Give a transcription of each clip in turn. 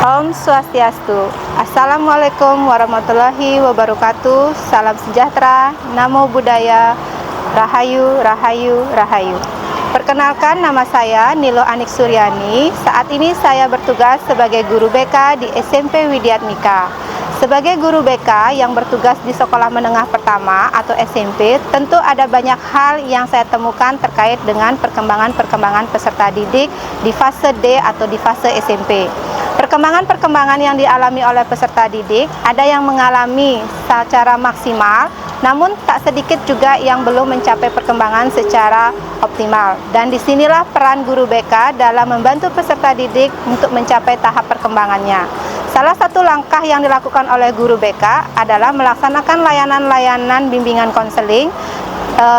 Om Swastiastu. Assalamualaikum warahmatullahi wabarakatuh. Salam sejahtera, Namo Buddhaya, Rahayu, Rahayu, Rahayu. Perkenalkan, nama saya Nilo Anik Suryani. Saat ini saya bertugas sebagai guru BK di SMP Widyatmika. Sebagai guru BK yang bertugas di sekolah menengah pertama atau SMP, tentu ada banyak hal yang saya temukan terkait dengan perkembangan peserta didik di fase D atau di fase SMP. Perkembangan yang dialami oleh peserta didik, ada yang mengalami secara maksimal, namun tak sedikit juga yang belum mencapai perkembangan secara optimal. Dan disinilah peran guru BK dalam membantu peserta didik untuk mencapai tahap perkembangannya. Salah satu langkah yang dilakukan oleh guru BK adalah melaksanakan layanan-layanan bimbingan konseling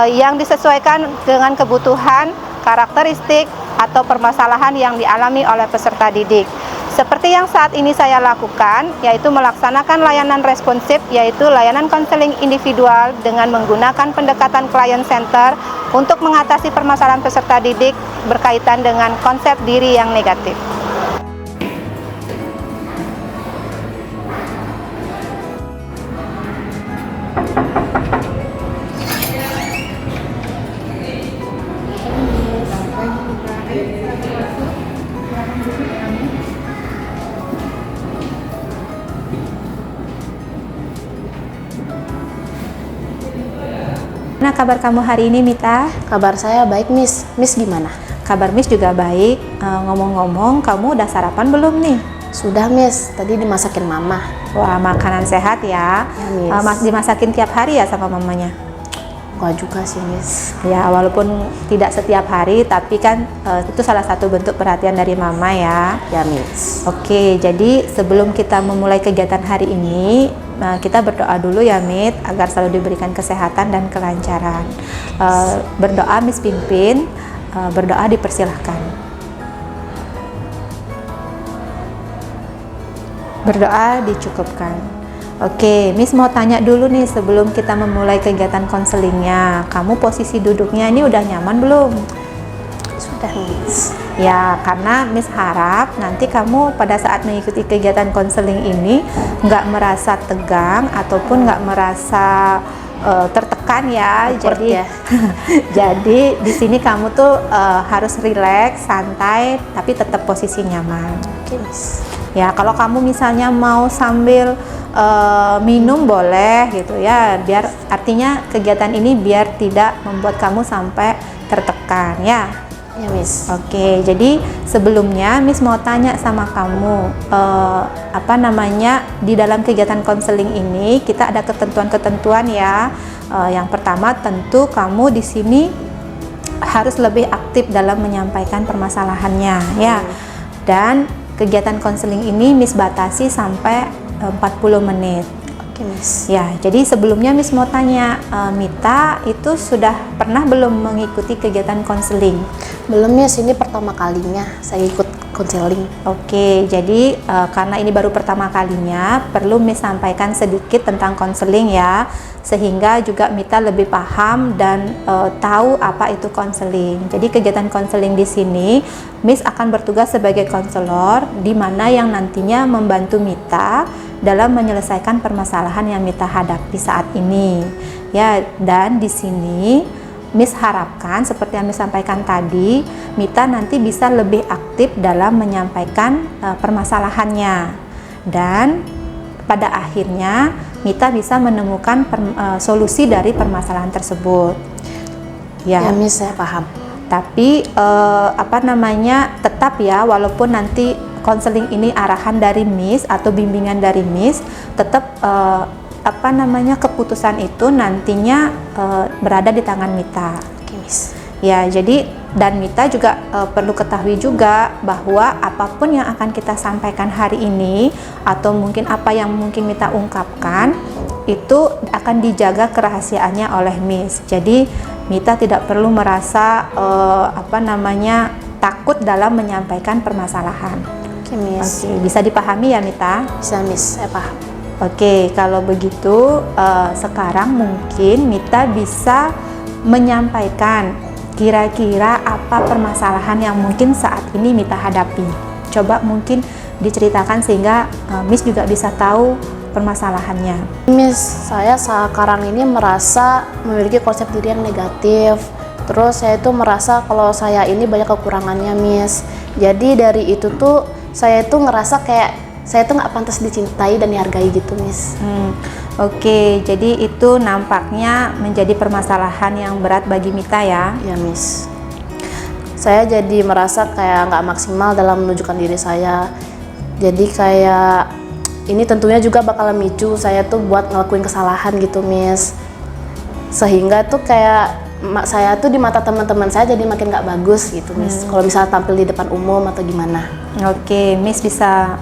yang disesuaikan dengan kebutuhan, karakteristik, atau permasalahan yang dialami oleh peserta didik. Seperti yang saat ini saya lakukan, yaitu melaksanakan layanan responsif, yaitu layanan konseling individual dengan menggunakan pendekatan client center untuk mengatasi permasalahan peserta didik berkaitan dengan konsep diri yang negatif. Nah, kabar kamu hari ini, Mita? Kabar saya baik, Miss. Miss gimana? Kabar Miss juga baik. Ngomong-ngomong, kamu udah sarapan belum nih? Sudah, Miss. Tadi dimasakin Mama. Wah, makanan sehat ya. Ya, Miss. Dimasakin tiap hari ya sama mamanya? Enggak juga sih, Miss. Ya, walaupun tidak setiap hari, tapi kan itu salah satu bentuk perhatian dari Mama ya. Ya, Miss. Oke, jadi sebelum kita memulai kegiatan hari ini, kita berdoa dulu ya, Mit, agar selalu diberikan kesehatan dan kelancaran. Berdoa Miss pimpin, berdoa dipersilahkan. Berdoa dicukupkan. Oke, Miss mau tanya dulu nih sebelum kita memulai kegiatan konselingnya. Kamu posisi duduknya ini udah nyaman belum? Sudah, Miss. Ya, karena Miss harap nanti kamu pada saat mengikuti kegiatan konseling ini nggak merasa tegang ataupun nggak merasa tertekan ya. Jadi ya. jadi di sini kamu tuh harus rileks, santai, tapi tetap posisi nyaman. Oke, Miss. Ya, kalau kamu misalnya mau sambil minum boleh gitu ya, biar artinya kegiatan ini biar tidak membuat kamu sampai tertekan ya. Ya, Miss. Oke, jadi sebelumnya Miss mau tanya sama kamu, di dalam kegiatan konseling ini kita ada ketentuan-ketentuan ya. Yang pertama tentu kamu di sini harus lebih aktif dalam menyampaikan permasalahannya ya. Dan kegiatan konseling ini Miss batasi sampai 40 menit. Oke, Miss. Ya, jadi sebelumnya Miss mau tanya, Mita itu sudah pernah belum mengikuti kegiatan konseling? Belum, Miss. Ini pertama kalinya saya ikut konseling. Oke, jadi karena ini baru pertama kalinya, perlu Miss sampaikan sedikit tentang konseling ya, sehingga juga Mita lebih paham dan tahu apa itu konseling. Jadi kegiatan konseling di sini, Miss akan bertugas sebagai konselor, di mana yang nantinya membantu Mita dalam menyelesaikan permasalahan yang Mita hadapi saat ini. Ya, dan di sini Miss harapkan seperti yang Miss sampaikan tadi, Mita nanti bisa lebih aktif dalam menyampaikan permasalahannya, dan pada akhirnya Mita bisa menemukan solusi dari permasalahan tersebut. Ya, Miss, saya paham. Tapi tetap ya, walaupun nanti konseling ini arahan dari Miss atau bimbingan dari Miss, tetap keputusan itu nantinya berada di tangan Mita. Oke, Miss. Ya, jadi dan Mita juga perlu ketahui juga bahwa apapun yang akan kita sampaikan hari ini atau mungkin apa yang mungkin Mita ungkapkan itu akan dijaga kerahasiaannya oleh Miss. Jadi Mita tidak perlu merasa takut dalam menyampaikan permasalahan. Oke, Miss. Oke, bisa dipahami ya, Mita? Bisa, Miss. Saya paham. Oke, kalau begitu sekarang mungkin Mita bisa menyampaikan kira-kira apa permasalahan yang mungkin saat ini Mita hadapi. Coba mungkin diceritakan sehingga Miss juga bisa tahu permasalahannya. Miss, saya sekarang ini merasa memiliki konsep diri yang negatif. Terus saya itu merasa kalau saya ini banyak kekurangannya, Miss. Jadi dari itu tuh saya itu ngerasa kayak saya tuh nggak pantas dicintai dan dihargai gitu, Miss. Oke, jadi itu nampaknya menjadi permasalahan yang berat bagi Mita ya. Ya, Miss. Saya jadi merasa kayak nggak maksimal dalam menunjukkan diri saya. Jadi kayak ini tentunya juga bakal memicu saya tuh buat ngelakuin kesalahan gitu, Miss. Sehingga tuh kayak saya tuh di mata teman-teman saya jadi makin nggak bagus gitu, Miss. Kalau misalnya tampil di depan umum atau gimana. Oke, Miss bisa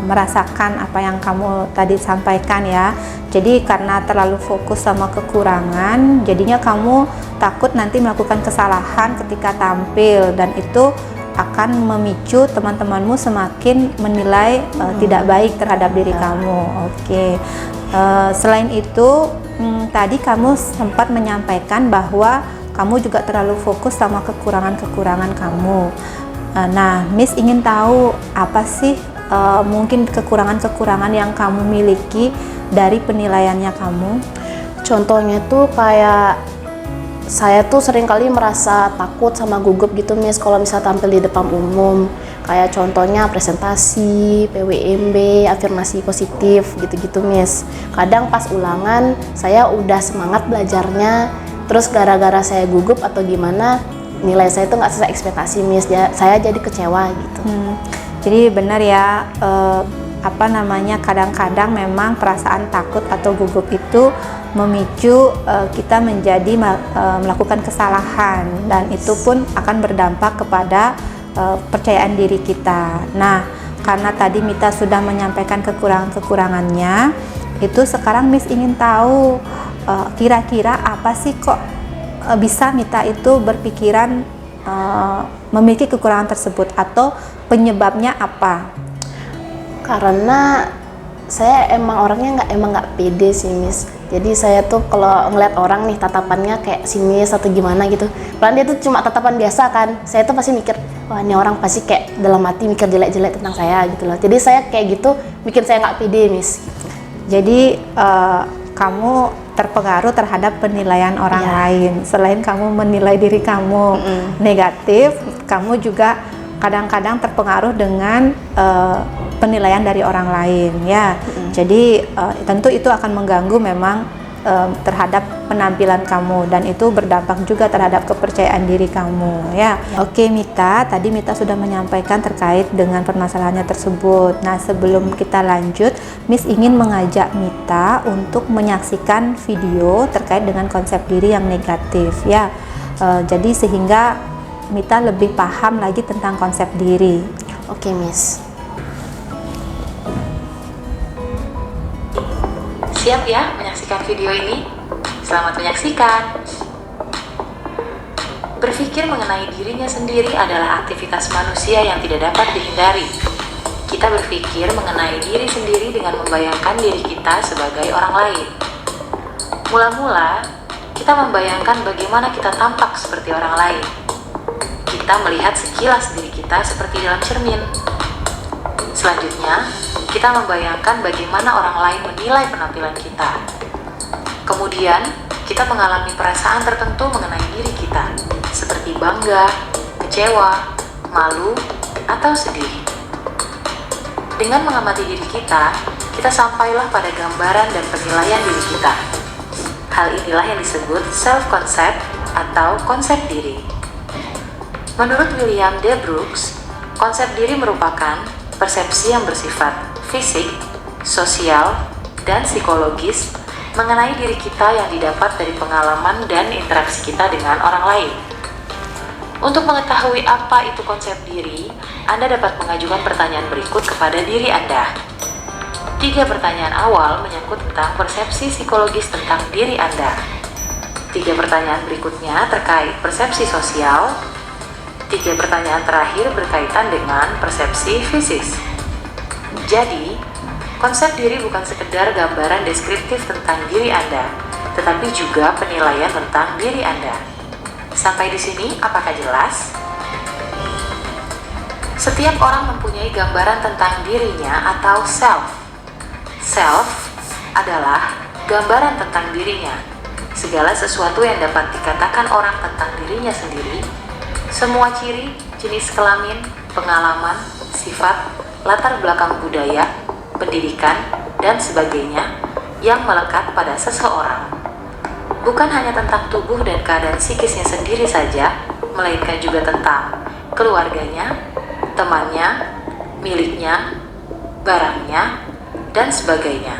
merasakan apa yang kamu tadi sampaikan ya. Jadi karena terlalu fokus sama kekurangan, jadinya kamu takut nanti melakukan kesalahan ketika tampil, dan itu akan memicu teman-temanmu semakin menilai tidak baik terhadap diri kamu. Oke. Selain itu, tadi kamu sempat menyampaikan bahwa kamu juga terlalu fokus sama kekurangan-kekurangan kamu. Nah, Miss ingin tahu apa sih mungkin kekurangan-kekurangan yang kamu miliki dari penilaiannya kamu? Contohnya tuh kayak saya tuh seringkali merasa takut sama gugup gitu, Miss, kalau misal tampil di depan umum. Kayak contohnya presentasi, PWMB, afirmasi positif gitu-gitu, Miss. Kadang pas ulangan saya udah semangat belajarnya, terus gara-gara saya gugup atau gimana, nilai saya tuh nggak sesuai ekspektasi, Miss. Saya jadi kecewa gitu. Jadi benar ya, kadang-kadang memang perasaan takut atau gugup itu memicu kita menjadi melakukan kesalahan, dan itu pun akan berdampak kepada percayaan diri kita. Nah, karena tadi Mita sudah menyampaikan kekurangan-kekurangannya, itu sekarang Miss ingin tahu kira-kira apa sih kok bisa Mita itu berpikiran memiliki kekurangan tersebut, atau penyebabnya apa? Karena saya emang orangnya nggak pede sih, Miss. Jadi saya tuh kalau ngeliat orang nih tatapannya kayak sinis atau gimana gitu, padahal dia tuh cuma tatapan biasa kan, saya tuh pasti mikir, wah ini orang pasti kayak dalam hati mikir jelek-jelek tentang saya gitu loh. Jadi saya kayak gitu bikin saya nggak pede, Miss. Jadi kamu terpengaruh terhadap penilaian orang lain. Selain kamu menilai diri kamu negatif, kamu juga kadang-kadang terpengaruh dengan penilaian dari orang lain ya. Jadi tentu itu akan mengganggu memang terhadap penampilan kamu, dan itu berdampak juga terhadap kepercayaan diri kamu ya. Oke Mita, tadi Mita sudah menyampaikan terkait dengan permasalahannya tersebut. Nah, sebelum kita lanjut, Miss ingin mengajak Mita untuk menyaksikan video terkait dengan konsep diri yang negatif ya. Jadi sehingga Mita lebih paham lagi tentang konsep diri. Oke, Miss. Siap ya menyaksikan video ini? Selamat menyaksikan. Berpikir mengenai dirinya sendiri adalah aktivitas manusia yang tidak dapat dihindari. Kita berpikir mengenai diri sendiri dengan membayangkan diri kita sebagai orang lain. Mula-mula, kita membayangkan bagaimana kita tampak seperti orang lain. Kita melihat sekilas diri kita seperti dalam cermin. Selanjutnya, kita membayangkan bagaimana orang lain menilai penampilan kita. Kemudian, kita mengalami perasaan tertentu mengenai diri kita, seperti bangga, kecewa, malu, atau sedih. Dengan mengamati diri kita sampailah pada gambaran dan penilaian diri kita. Hal inilah yang disebut self-concept atau konsep diri. Menurut William D. Brooks, konsep diri merupakan persepsi yang bersifat fisik, sosial, dan psikologis mengenai diri kita yang didapat dari pengalaman dan interaksi kita dengan orang lain. Untuk mengetahui apa itu konsep diri, Anda dapat mengajukan pertanyaan berikut kepada diri Anda. 3 pertanyaan awal menyangkut tentang persepsi psikologis tentang diri Anda. 3 pertanyaan berikutnya terkait persepsi sosial. 3 pertanyaan terakhir berkaitan dengan persepsi fisik. Jadi, konsep diri bukan sekedar gambaran deskriptif tentang diri Anda, tetapi juga penilaian tentang diri Anda. Sampai di sini, apakah jelas? Setiap orang mempunyai gambaran tentang dirinya atau self. Self adalah gambaran tentang dirinya. Segala sesuatu yang dapat dikatakan orang tentang dirinya sendiri, semua ciri, jenis kelamin, pengalaman, sifat, latar belakang budaya, pendidikan, dan sebagainya yang melekat pada seseorang. Bukan hanya tentang tubuh dan keadaan psikisnya sendiri saja, melainkan juga tentang keluarganya, temannya, miliknya, barangnya, dan sebagainya.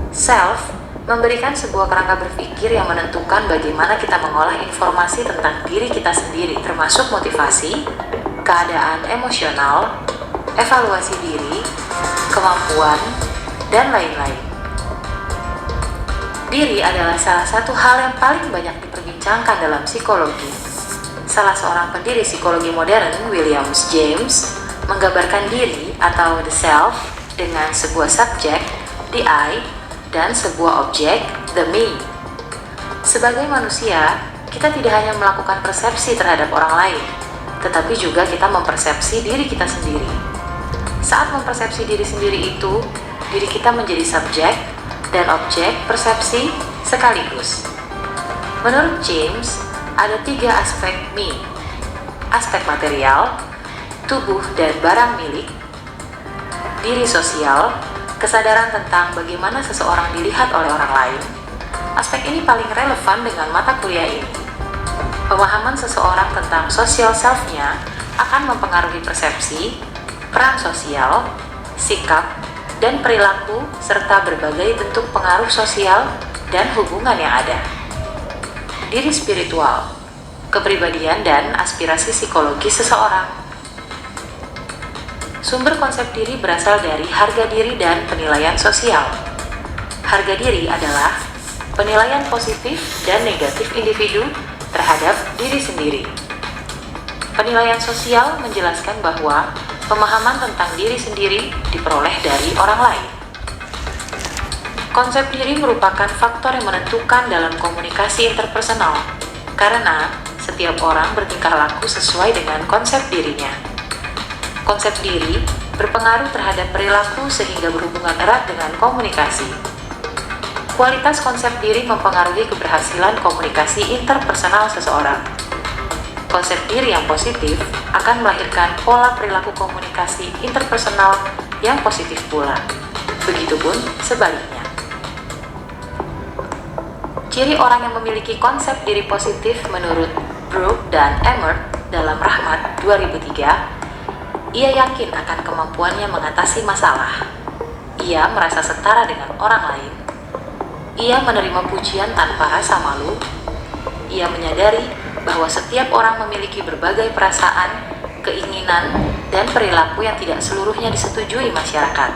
Self memberikan sebuah kerangka berpikir yang menentukan bagaimana kita mengolah informasi tentang diri kita sendiri, termasuk motivasi, keadaan emosional, evaluasi diri, kemampuan, dan lain-lain. Diri adalah salah satu hal yang paling banyak diperbincangkan dalam psikologi. Salah seorang pendiri psikologi modern, William James, menggambarkan diri atau the self dengan sebuah subjek, the I, dan sebuah objek, the me. Sebagai manusia, kita tidak hanya melakukan persepsi terhadap orang lain, tetapi juga kita mempersepsi diri kita sendiri. Saat mempersepsi diri sendiri itu, diri kita menjadi subjek dan objek persepsi sekaligus. Menurut James, ada 3 aspek me: aspek material, tubuh dan barang milik, diri sosial, kesadaran tentang bagaimana seseorang dilihat oleh orang lain. Aspek ini paling relevan dengan mata kuliah ini. Pemahaman seseorang tentang social self-nya akan mempengaruhi persepsi, peran sosial, sikap, dan perilaku, serta berbagai bentuk pengaruh sosial dan hubungan yang ada. Diri spiritual, kepribadian dan aspirasi psikologi seseorang. Sumber konsep diri berasal dari harga diri dan penilaian sosial. Harga diri adalah penilaian positif dan negatif individu terhadap diri sendiri. Penilaian sosial menjelaskan bahwa pemahaman tentang diri sendiri diperoleh dari orang lain. Konsep diri merupakan faktor yang menentukan dalam komunikasi interpersonal, karena setiap orang bertingkah laku sesuai dengan konsep dirinya. Konsep diri berpengaruh terhadap perilaku sehingga berhubungan erat dengan komunikasi. Kualitas konsep diri mempengaruhi keberhasilan komunikasi interpersonal seseorang. Konsep diri yang positif akan melahirkan pola perilaku komunikasi interpersonal yang positif pula. Begitupun sebaliknya. Ciri orang yang memiliki konsep diri positif menurut Brooke dan Emmert dalam Rahmat 2003, ia yakin akan kemampuannya mengatasi masalah. Ia merasa setara dengan orang lain. Ia menerima pujian tanpa rasa malu. Ia menyadari bahwa setiap orang memiliki berbagai perasaan, keinginan, dan perilaku yang tidak seluruhnya disetujui masyarakat.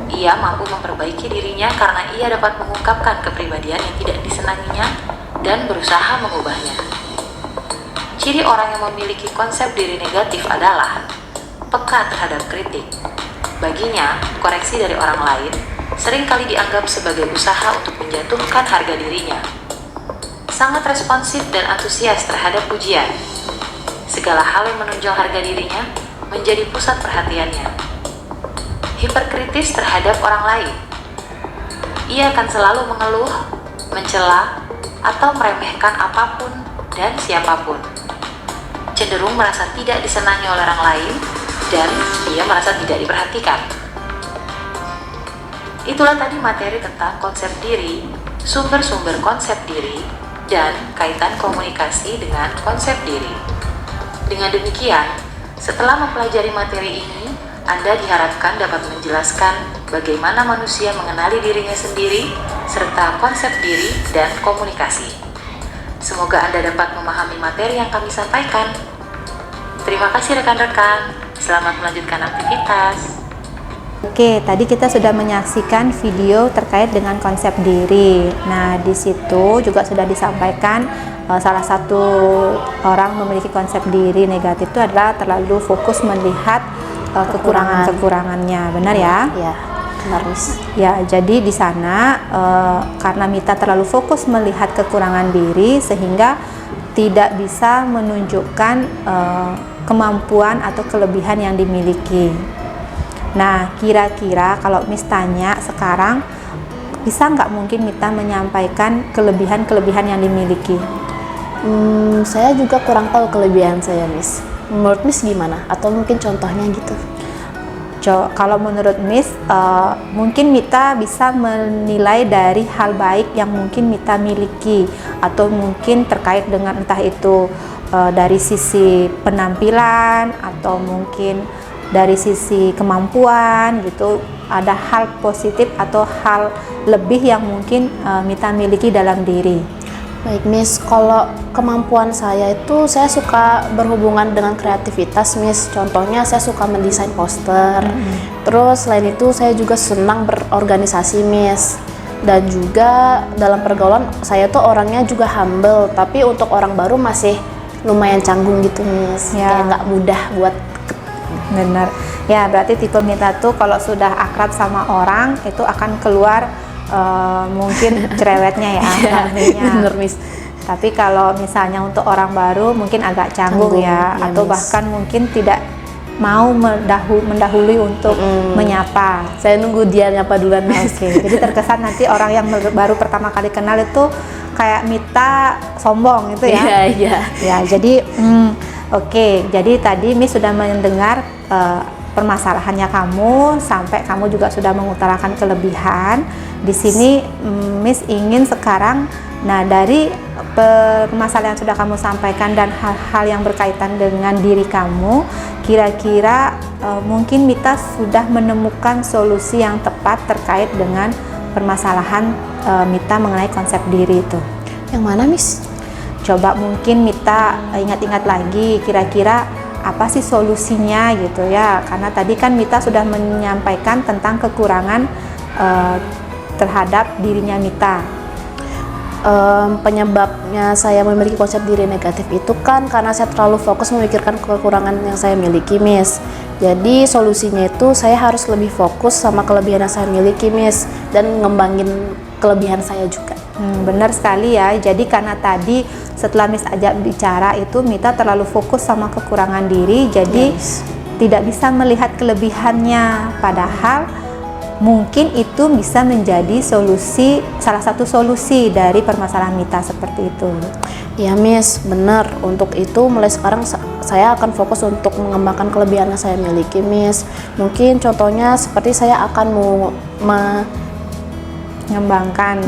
Ia mampu memperbaiki dirinya karena ia dapat mengungkapkan kepribadian yang tidak disenanginya dan berusaha mengubahnya. Ciri orang yang memiliki konsep diri negatif adalah peka terhadap kritik. Baginya, koreksi dari orang lain seringkali dianggap sebagai usaha untuk menjatuhkan harga dirinya. Sangat responsif dan antusias terhadap pujian. Segala hal yang menunjang harga dirinya menjadi pusat perhatiannya. Hiperkritis terhadap orang lain. Ia akan selalu mengeluh, mencela, atau meremehkan apapun dan siapapun. Cenderung merasa tidak disenangi oleh orang lain, dan ia merasa tidak diperhatikan. Itulah tadi materi tentang konsep diri, sumber-sumber konsep diri, dan kaitan komunikasi dengan konsep diri. Dengan demikian, setelah mempelajari materi ini, Anda diharapkan dapat menjelaskan bagaimana manusia mengenali dirinya sendiri, serta konsep diri dan komunikasi. Semoga Anda dapat memahami materi yang kami sampaikan. Terima kasih rekan-rekan. Selamat melanjutkan aktivitas. Oke, tadi kita sudah menyaksikan video terkait dengan konsep diri. Nah, di situ juga sudah disampaikan salah satu orang memiliki konsep diri negatif itu adalah terlalu fokus melihat kekurangannya. Benar ya? Ya, benar Miss. Ya, jadi di sana karena Mita terlalu fokus melihat kekurangan diri sehingga tidak bisa menunjukkan kemampuan atau kelebihan yang dimiliki. Nah, kira-kira kalau Miss tanya sekarang, bisa nggak mungkin Mita menyampaikan kelebihan-kelebihan yang dimiliki? Saya juga kurang tahu kelebihan saya, Miss. Menurut Miss gimana? Atau mungkin contohnya gitu? Kalau menurut Miss, mungkin Mita bisa menilai dari hal baik yang mungkin Mita miliki, atau mungkin terkait dengan entah itu dari sisi penampilan atau mungkin dari sisi kemampuan gitu. Ada hal positif atau hal lebih yang mungkin Mita miliki dalam diri. Baik Miss, kalau kemampuan saya itu saya suka berhubungan dengan kreativitas Miss. Contohnya saya suka mendesain poster. Terus selain itu saya juga senang berorganisasi Miss. Dan juga dalam pergaulan saya tuh orangnya juga humble, tapi untuk orang baru masih lumayan canggung gitu Miss. Ya. Kayak nggak mudah buat. Benar. Ya, berarti tipe Mita tuh kalau sudah akrab sama orang itu akan keluar mungkin cerewetnya ya, artinya. Bener Miss. Tapi kalau misalnya untuk orang baru mungkin agak canggung ya, ya, atau Miss. bahkan mungkin tidak mau mendahului untuk menyapa. Saya nunggu dia nyapa duluan Miss. Oke, jadi terkesan nanti orang yang baru pertama kali kenal itu kayak Mita sombong gitu ya. Iya. Ya, jadi oke, jadi tadi Miss sudah mendengar permasalahannya kamu, sampai kamu juga sudah mengutarakan kelebihan. Di sini Miss ingin sekarang, nah dari permasalahan yang sudah kamu sampaikan dan hal-hal yang berkaitan dengan diri kamu, kira-kira mungkin Mita sudah menemukan solusi yang tepat terkait dengan permasalahan Mita mengenai konsep diri itu. Yang mana Miss? Coba mungkin Mita ingat-ingat lagi kira-kira apa sih solusinya gitu ya, karena tadi kan Mita sudah menyampaikan tentang kekurangan terhadap dirinya Mita. Penyebabnya saya memiliki konsep diri negatif itu kan karena saya terlalu fokus memikirkan kekurangan yang saya miliki Miss. Jadi solusinya itu saya harus lebih fokus sama kelebihan yang saya miliki Miss, dan ngembangin kelebihan saya juga. Benar sekali ya. Jadi karena tadi setelah Miss ajak bicara itu Mita terlalu fokus sama kekurangan diri, jadi Yes. tidak bisa melihat kelebihannya, padahal mungkin itu bisa menjadi solusi, salah satu solusi dari permasalahan Mita seperti itu. Ya Miss, benar. Untuk itu mulai sekarang saya akan fokus untuk mengembangkan kelebihan yang saya miliki Miss. Mungkin contohnya seperti saya akan mengembangkan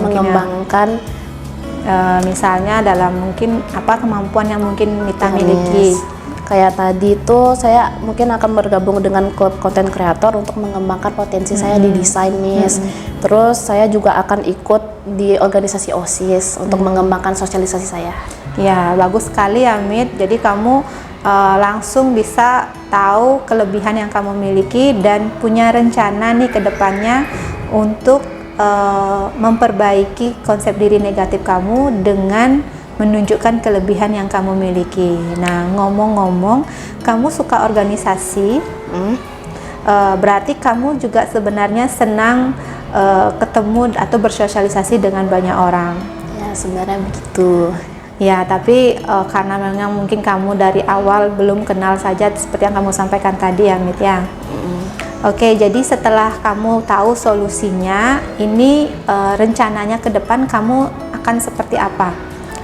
Misalnya dalam mungkin apa kemampuan yang mungkin Mita ya, miliki. Miss. Kayak tadi tuh saya mungkin akan bergabung dengan klub konten kreator untuk mengembangkan potensi saya di desain Miss. Terus saya juga akan ikut di organisasi OSIS untuk mengembangkan sosialisasi saya. Ya, bagus sekali ya Mit. Jadi kamu langsung bisa tahu kelebihan yang kamu miliki dan punya rencana nih ke depannya untuk memperbaiki konsep diri negatif kamu dengan menunjukkan kelebihan yang kamu miliki. Nah, ngomong-ngomong, kamu suka organisasi, berarti kamu juga sebenarnya senang ketemu atau bersosialisasi dengan banyak orang. Ya, sebenarnya begitu. Ya, tapi karena memang mungkin kamu dari awal belum kenal saja seperti yang kamu sampaikan tadi ya, Mit ya. Oke, jadi setelah kamu tahu solusinya, ini rencananya ke depan kamu akan seperti apa?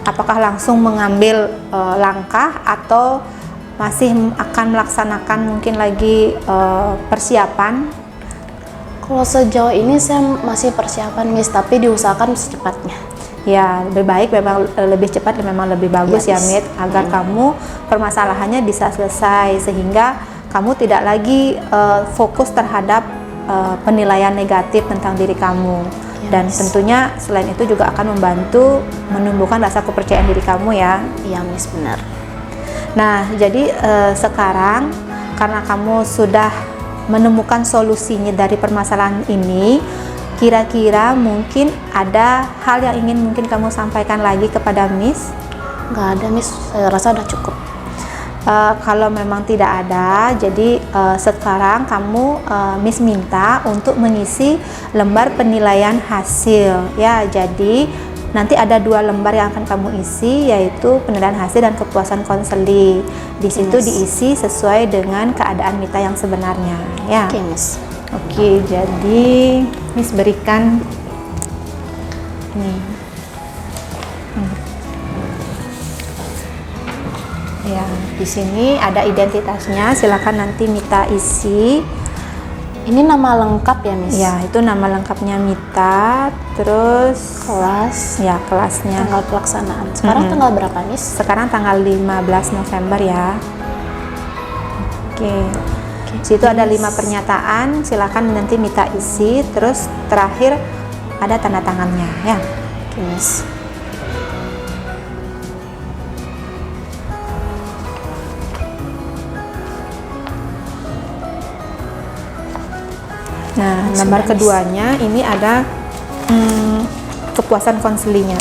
Apakah langsung mengambil langkah atau masih akan melaksanakan mungkin lagi persiapan? Kalau sejauh ini saya masih persiapan Miss, tapi diusahakan secepatnya. Ya, lebih baik memang lebih cepat dan memang lebih bagus ya, Yes. Mit, agar kamu permasalahannya bisa selesai sehingga kamu tidak lagi fokus terhadap penilaian negatif tentang diri kamu. Dan Yes. tentunya selain itu juga akan membantu menumbuhkan rasa kepercayaan diri kamu ya. Iya Miss, benar. Nah, jadi sekarang karena kamu sudah menemukan solusinya dari permasalahan ini, kira-kira mungkin ada hal yang ingin mungkin kamu sampaikan lagi kepada Miss? Nggak ada Miss, saya rasa udah cukup. Kalau memang tidak ada, jadi sekarang kamu Miss minta untuk mengisi lembar penilaian hasil ya. Jadi Nanti ada 2 lembar yang akan kamu isi, yaitu penilaian hasil dan kepuasan konseling. Di situ Miss. diisi sesuai dengan keadaan Mita yang sebenarnya, ya. Oke, Miss. Oke, jadi Miss berikan ini. Ya, di sini ada identitasnya. Silakan nanti Mita isi. Ini nama lengkap ya, Miss? Ya, itu nama lengkapnya Mita. Terus Kelas, ya kelasnya. tanggal pelaksanaan. Sekarang tanggal berapa, Miss? Sekarang tanggal 15 November ya. Oke. Situ ada 5 pernyataan. Silakan nanti Mita isi. Terus terakhir ada tanda tangannya, ya. Oke, Miss. Nah, Sudah, lembar Miss. keduanya ini ada kepuasan konselingnya.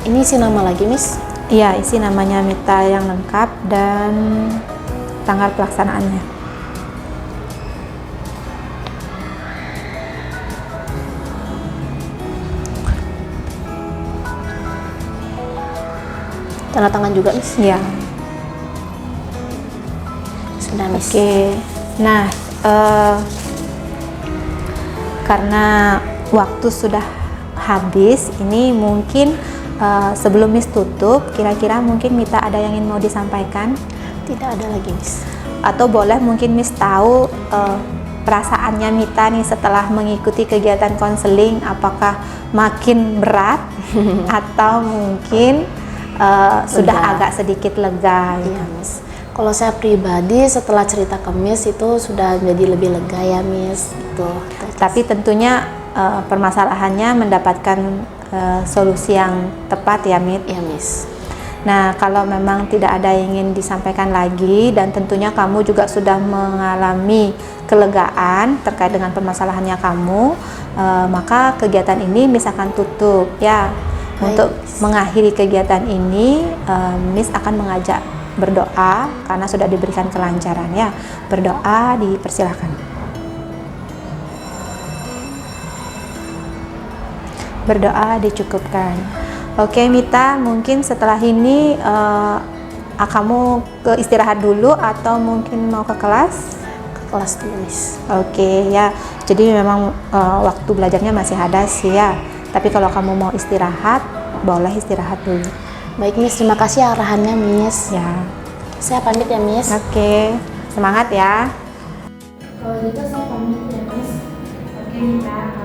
Ini isi nama lagi, Miss? Iya, isi namanya Mita yang lengkap dan tanggal pelaksanaannya. Tanda tangan juga, Miss? Iya. Sudah, Miss. Oke. Nah, karena waktu sudah habis, ini mungkin sebelum Miss tutup, kira-kira mungkin Mita ada yang ingin mau disampaikan? Tidak ada lagi, Miss. Atau boleh mungkin Miss tahu perasaannya Mita nih setelah mengikuti kegiatan konseling, apakah makin berat atau mungkin sudah Lega. agak sedikit lega? Iya, Miss. Kalau saya pribadi setelah cerita ke Miss itu sudah jadi lebih lega ya, Miss. Gitu. Tapi tentunya permasalahannya mendapatkan solusi yang tepat ya, Mit. Iya, Miss. Nah, kalau memang tidak ada yang ingin disampaikan lagi dan tentunya kamu juga sudah mengalami kelegaan terkait dengan permasalahannya kamu, maka kegiatan ini Miss akan tutup ya. Baik, Untuk Miss. mengakhiri kegiatan ini, Miss akan mengajak berdoa karena sudah diberikan kelancaran ya. Berdoa dipersilakan. Berdoa dicukupkan. Oke Mita, mungkin setelah ini kamu ke istirahat dulu atau mungkin mau ke kelas? Ke kelas dulu, Miss. Oke ya, jadi memang waktu belajarnya masih ada sih ya. Tapi kalau kamu mau istirahat, boleh istirahat dulu. Baik, Miss. Terima kasih arahannya, Miss. Ya, Saya pamit ya, Miss. oke. Semangat ya. Kalau gitu saya pamit ya, Miss. Oke Mita.